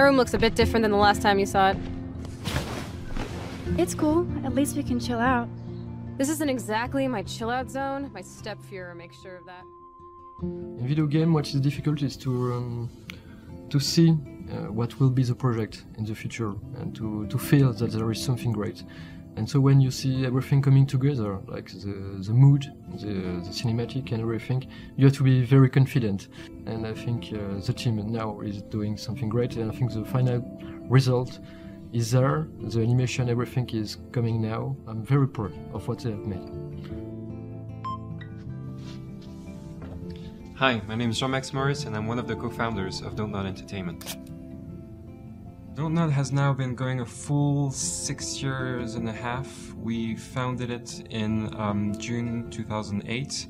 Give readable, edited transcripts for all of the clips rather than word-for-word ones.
room looks a bit different than the last time you saw it. It's cool. At least we can chill out. This isn't exactly my chill-out zone. My step-Fuhrer makes sure of that. In video game, what is difficult is to see what will be the project in the future and to feel that there is something great. And so when you see everything coming together, like the mood, the cinematic and everything, you have to be very confident. And I think the team now is doing something great, and I think the final result is there. The animation, everything is coming now. I'm very proud of what they have made. Hi, my name is Jean-Max Morris and I'm one of the co-founders of Don't Nod Entertainment. Don't Nod has now been going a full 6 years and a half. We founded it in June 2008.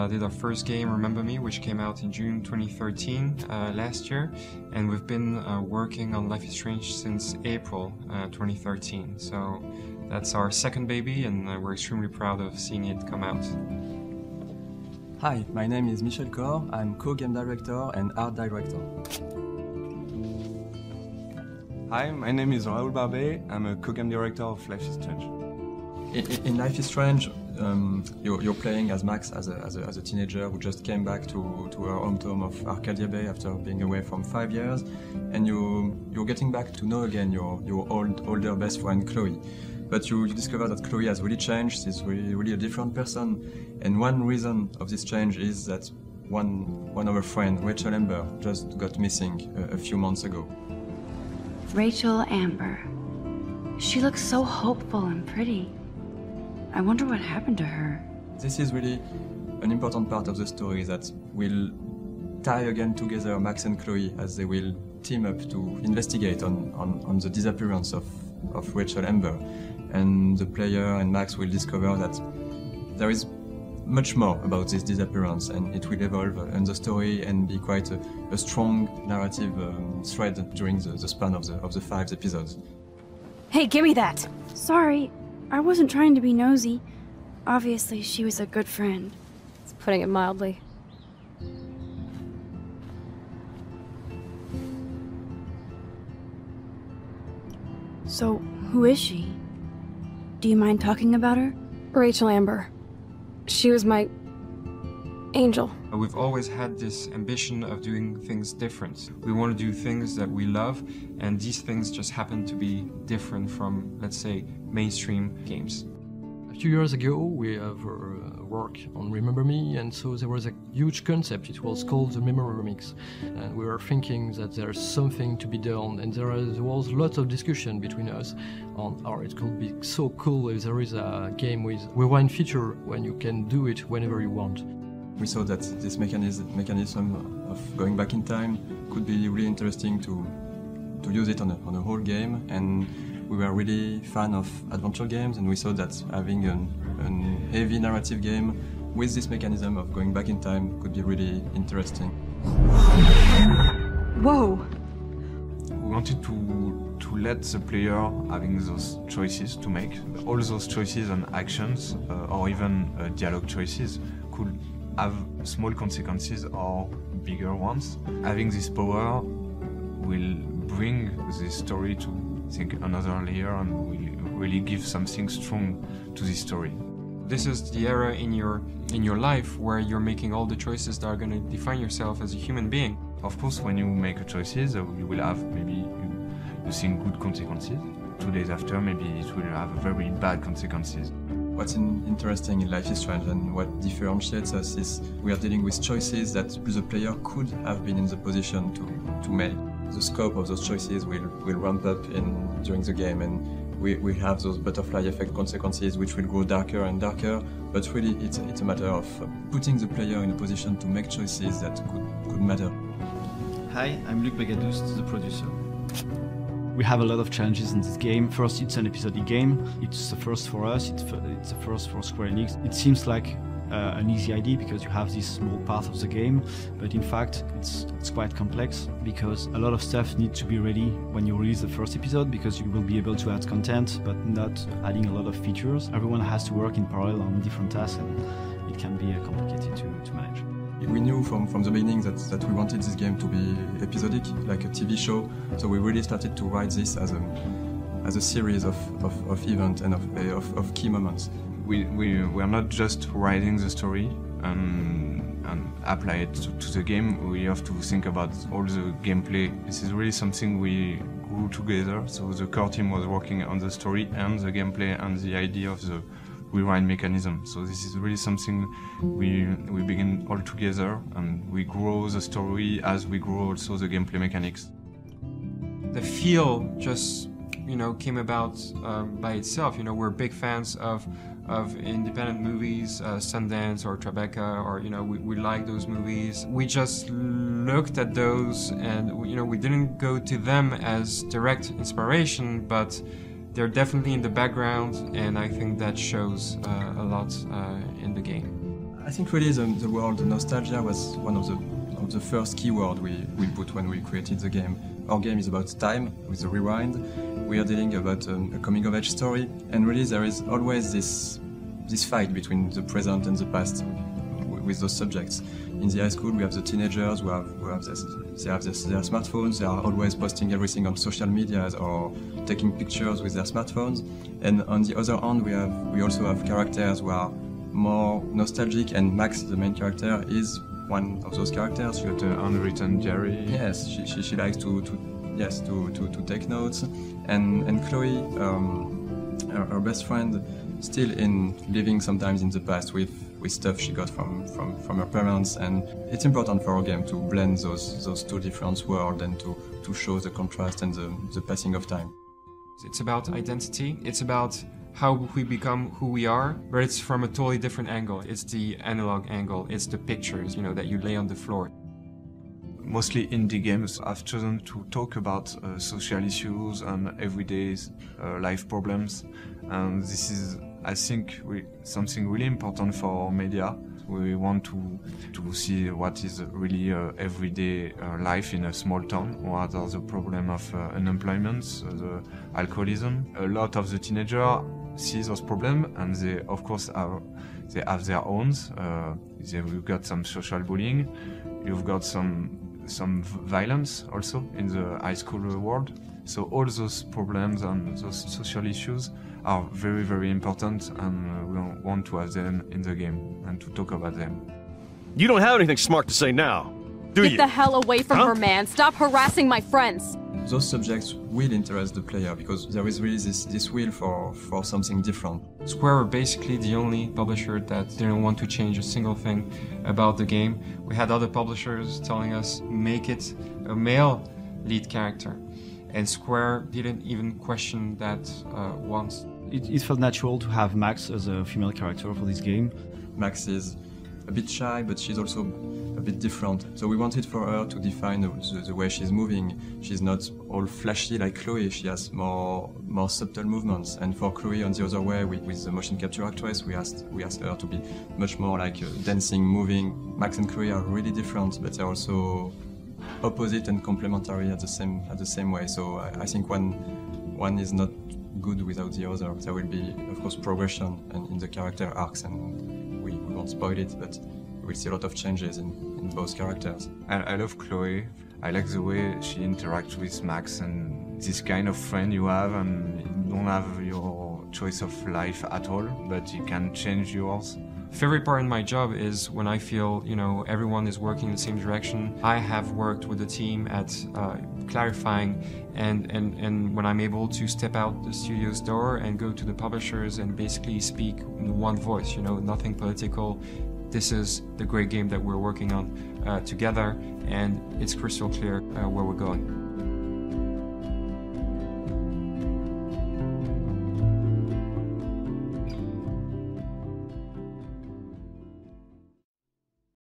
Did our first game, Remember Me, which came out in June 2013 last year. And we've been working on Life is Strange since April 2013. So that's our second baby and we're extremely proud of seeing it come out. Hi, my name is Michel Cor. I'm co-game director and art director. Hi, my name is Raoul Barbet. I'm a co-game director of Life is Strange. In Life is Strange, you're playing as Max as a teenager who just came back to her hometown of Arcadia Bay after being away from 5 years, and you're getting back to know again your older best friend Chloe. But you discover that Chloe has really changed. She's really a different person, and one reason of this change is that one of her friends, Rachel Amber, just got missing a few months ago. Rachel Amber. She looks so hopeful and pretty. I wonder what happened to her. This is really an important part of the story that will tie again together Max and Chloe as they will team up to investigate on the disappearance of Rachel Amber. And the player and Max will discover that there is much more about this disappearance, and it will evolve in the story and be quite a strong narrative thread during the span of the 5 episodes. Hey, give me that! Sorry, I wasn't trying to be nosy. Obviously, she was a good friend. It's putting it mildly. So, who is she? Do you mind talking about her? Rachel Amber. She was my angel. We've always had this ambition of doing things different. We want to do things that we love, and these things just happen to be different from, let's say, mainstream games. A few years ago, we have worked on Remember Me, and so there was a huge concept. It was called the Memory Remix, and we were thinking that there's something to be done, and there was lots of discussion between us on how it could be so cool if there is a game with rewind feature when you can do it whenever you want. We saw that this mechanism of going back in time could be really interesting to use it on a whole game, and we were really fan of adventure games, and we saw that having an heavy narrative game with this mechanism of going back in time could be really interesting. Whoa! We wanted to let the player having those choices to make. All those choices and actions, or even dialogue choices, could have small consequences or bigger ones. Having this power will bring this story to, I think, another layer, and will really give something strong to this story. This is the era in your life where you're making all the choices that are going to define yourself as a human being. Of course, when you make choices, you will have maybe you think good consequences. 2 days after, maybe it will have very bad consequences. What's interesting in Life is Strange and what differentiates us is we are dealing with choices that the player could have been in the position to make. The scope of those choices will ramp up during the game, and we have those butterfly effect consequences which will grow darker and darker, but really it's a matter of putting the player in a position to make choices that could matter. Hi, I'm Luc Begadus, the producer. We have a lot of challenges in this game. First, it's an episodic game. It's the first for us, it's the first for Square Enix. It seems like an easy idea because you have this small part of the game, but in fact it's quite complex because a lot of stuff needs to be ready when you release the first episode, because you will be able to add content but not adding a lot of features. Everyone has to work in parallel on different tasks, and it can be complicated to manage. We knew from the beginning that we wanted this game to be episodic, like a TV show. So we really started to write this as a series of events and of key moments. We are not just writing the story and apply it to the game. We have to think about all the gameplay. This is really something we grew together. So the core team was working on the story and the gameplay and the idea of the rewind mechanism. So this is really something we begin all together, and we grow the story as we grow also the gameplay mechanics. The feel just came about by itself. We're big fans of independent movies, Sundance or Tribeca, or we like those movies. We just looked at those, and we didn't go to them as direct inspiration, but they're definitely in the background, and I think that shows a lot in the game. I think really the word nostalgia was one of the first keywords we put when we created the game. Our game is about time with the rewind. We are dealing about a coming-of-age story, and really there is always this fight between the present and the past with those subjects. In the high school, we have the teenagers who have their smartphones. They are always posting everything on social media or taking pictures with their smartphones. And on the other hand, we also have characters who are more nostalgic, and Max, the main character, is one of those characters. She got an unwritten diary. Yes, she likes to take notes, and Chloe, her best friend, still living sometimes in the past with stuff she got from her parents, and it's important for our game to blend those two different worlds and to show the contrast and the passing of time. It's about identity. It's about how we become who we are, but it's from a totally different angle. It's the analog angle. It's the pictures, that you lay on the floor. Mostly indie games, I've chosen to talk about social issues and everyday life problems, and this is, I think, something really important for media. We want to see what is really everyday life in a small town. What are the problem of unemployment, the alcoholism. A lot of the teenagers see those problems, and they, of course, they have their own. You've got some social bullying. You've got some violence also in the high school world. So all those problems and those social issues are very, very important, and we want to have them in the game and to talk about them. You don't have anything smart to say now, do you? Get the hell away from her, man. Stop harassing my friends. Those subjects will interest the player because there is really this will for something different. Square were basically the only publisher that didn't want to change a single thing about the game. We had other publishers telling us, make it a male lead character. And Square didn't even question that once. It felt natural to have Max as a female character for this game. Max is a bit shy, but she's also a bit different. So we wanted for her to define the way she's moving. She's not all flashy like Chloe, she has more subtle movements. And for Chloe, on the other way, with the motion capture actress, we asked her to be much more like dancing, moving. Max and Chloe are really different, but they're also opposite and complementary at the same way. So I think one is not good without the other. There will be, of course, progression in the character arcs, and we won't spoil it, but we'll see a lot of changes in both characters. I love Chloe. I like the way she interacts with Max, and this kind of friend you have, and you don't have your choice of life at all, but you can change yours. Favorite part in my job is when I feel, everyone is working in the same direction. I have worked with the team at clarifying, and when I'm able to step out the studio's door and go to the publishers and basically speak in one voice, nothing political. This is the great game that we're working on together, and it's crystal clear where we're going.